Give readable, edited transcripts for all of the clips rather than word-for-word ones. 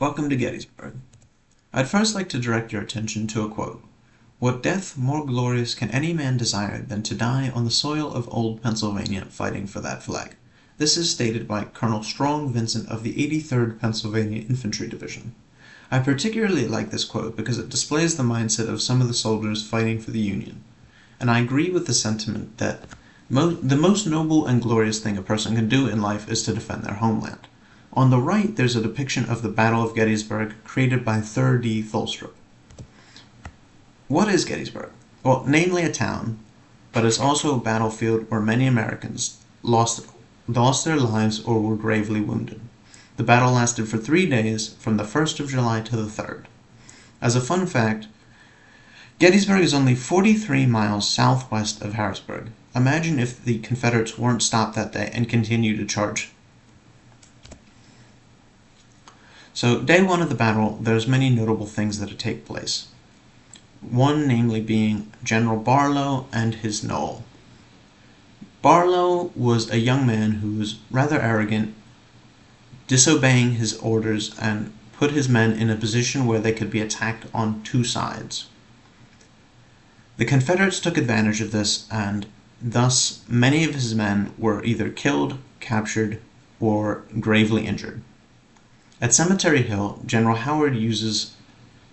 Welcome to Gettysburg. I'd first like to direct your attention to a quote. "What death more glorious can any man desire than to die on the soil of old Pennsylvania fighting for that flag?" This is stated by Colonel Strong Vincent of the 83rd Pennsylvania Infantry Division. I particularly like this quote because it displays the mindset of some of the soldiers fighting for the Union, and I agree with the sentiment that the most noble and glorious thing a person can do in life is to defend their homeland. On the right, there's a depiction of the Battle of Gettysburg created by 3D Tholstrup. What is Gettysburg? Well, namely a town, but it's also a battlefield where many Americans lost their lives or were gravely wounded. The battle lasted for 3 days, from the 1st of July to the 3rd. As a fun fact, Gettysburg is only 43 miles southwest of Harrisburg. Imagine if the Confederates weren't stopped that day and continued to charge. So, day one of the battle, there's many notable things that take place. One namely being General Barlow and his Knoll. Barlow was a young man who was rather arrogant, disobeying his orders, and put his men in a position where they could be attacked on two sides. The Confederates took advantage of this, and thus many of his men were either killed, captured, or gravely injured. At Cemetery Hill, General Howard uses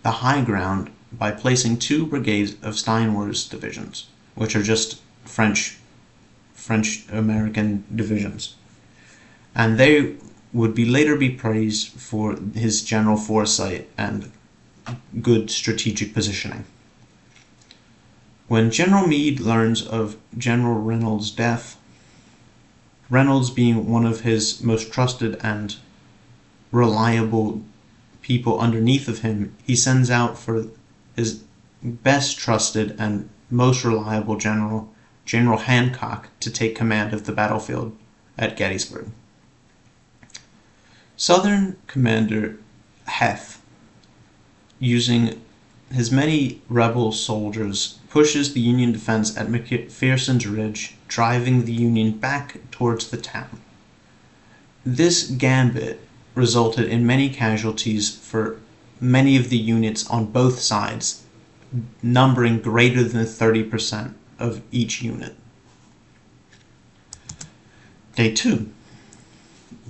the high ground by placing 2 brigades of Steinwehr's divisions, which are just French-American divisions, and they would later be praised for his general foresight and good strategic positioning. When General Meade learns of General Reynolds' death, Reynolds being one of his most trusted and reliable people underneath of him, he sends out for his best trusted and most reliable general, General Hancock, to take command of the battlefield at Gettysburg. Southern Commander Heth, using his many rebel soldiers, pushes the Union defense at McPherson's Ridge, driving the Union back towards the town. This gambit resulted in many casualties for many of the units on both sides, numbering greater than 30% of each unit. Day 2.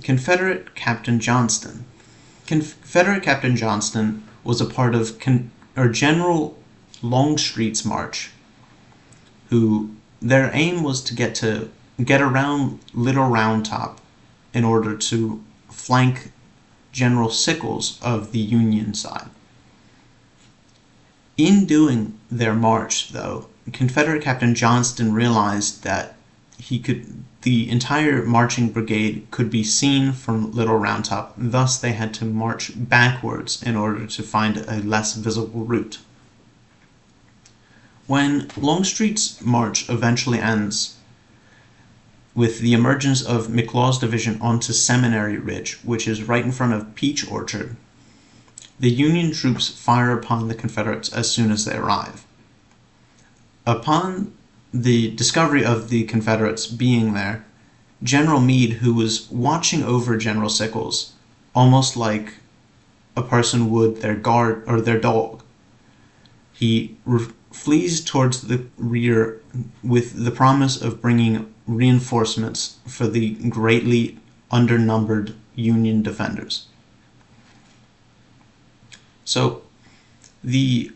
Confederate Captain Johnston. Confederate Captain Johnston was a part of General Longstreet's march, who their aim was to get around Little Round Top in order to flank General Sickles of the Union side. In doing their march, though, Confederate Captain Johnston realized that the entire marching brigade could be seen from Little Round Top, thus they had to march backwards in order to find a less visible route. When Longstreet's march eventually ends with the emergence of McLaws' division onto Seminary Ridge, which is right in front of Peach Orchard, the Union troops fire upon the Confederates as soon as they arrive. Upon the discovery of the Confederates being there, General Meade, who was watching over General Sickles, almost like a person would their guard or their dog, he flees towards the rear with the promise of bringing reinforcements for the greatly undernumbered Union defenders. So the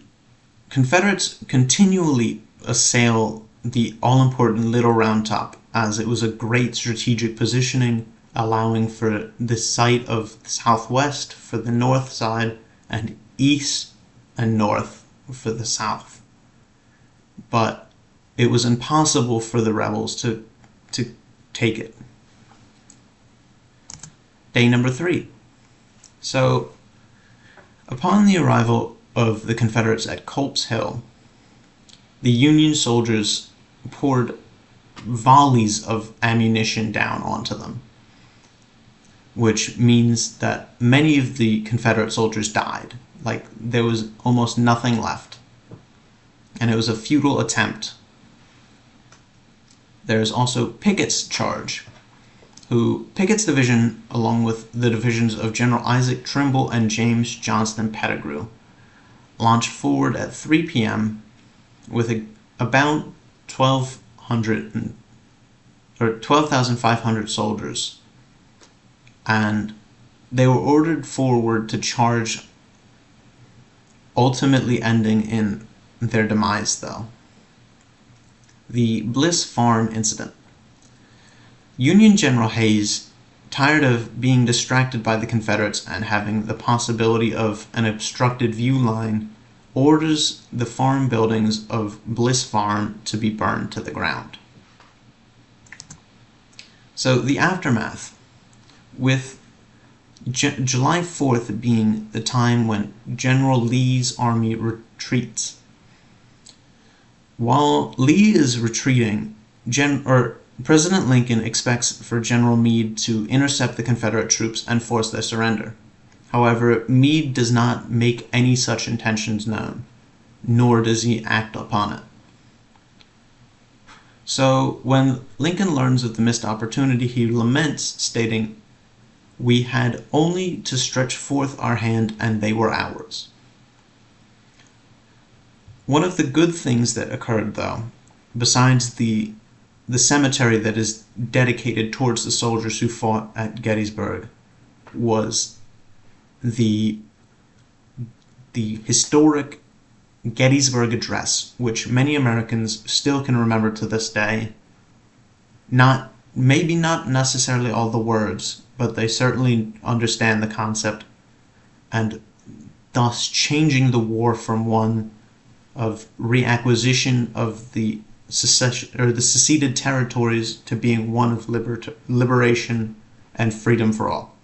Confederates continually assail the all-important Little Round Top, as it was a great strategic positioning, allowing for the site of the southwest for the north side and east and north for the south. But it was impossible for the rebels to take it. Day number 3. So, upon the arrival of the Confederates at Culp's Hill, the Union soldiers poured volleys of ammunition down onto them, which means that many of the Confederate soldiers died. Like, there was almost nothing left, and it was a futile attempt. There's also Pickett's charge. who Pickett's division, along with the divisions of General Isaac Trimble and James Johnston Pettigrew, launched forward at 3 p.m. with about 12,500 soldiers, and they were ordered forward to charge, ultimately ending in their demise, though. The Bliss Farm Incident. Union General Hayes, tired of being distracted by the Confederates and having the possibility of an obstructed view line, orders the farm buildings of Bliss Farm to be burned to the ground. So the aftermath, with July 4th being the time when General Lee's army retreats. While Lee is retreating, President Lincoln expects for General Meade to intercept the Confederate troops and force their surrender. However, Meade does not make any such intentions known, nor does he act upon it. So, when Lincoln learns of the missed opportunity, he laments, stating, "We had only to stretch forth our hand, and they were ours." One of the good things that occurred, though, besides the cemetery that is dedicated towards the soldiers who fought at Gettysburg, was the historic Gettysburg Address, which many Americans still can remember to this day. Maybe not necessarily all the words, but they certainly understand the concept, and thus changing the war from one of reacquisition of the seceded territories to being one of liberation and freedom for all.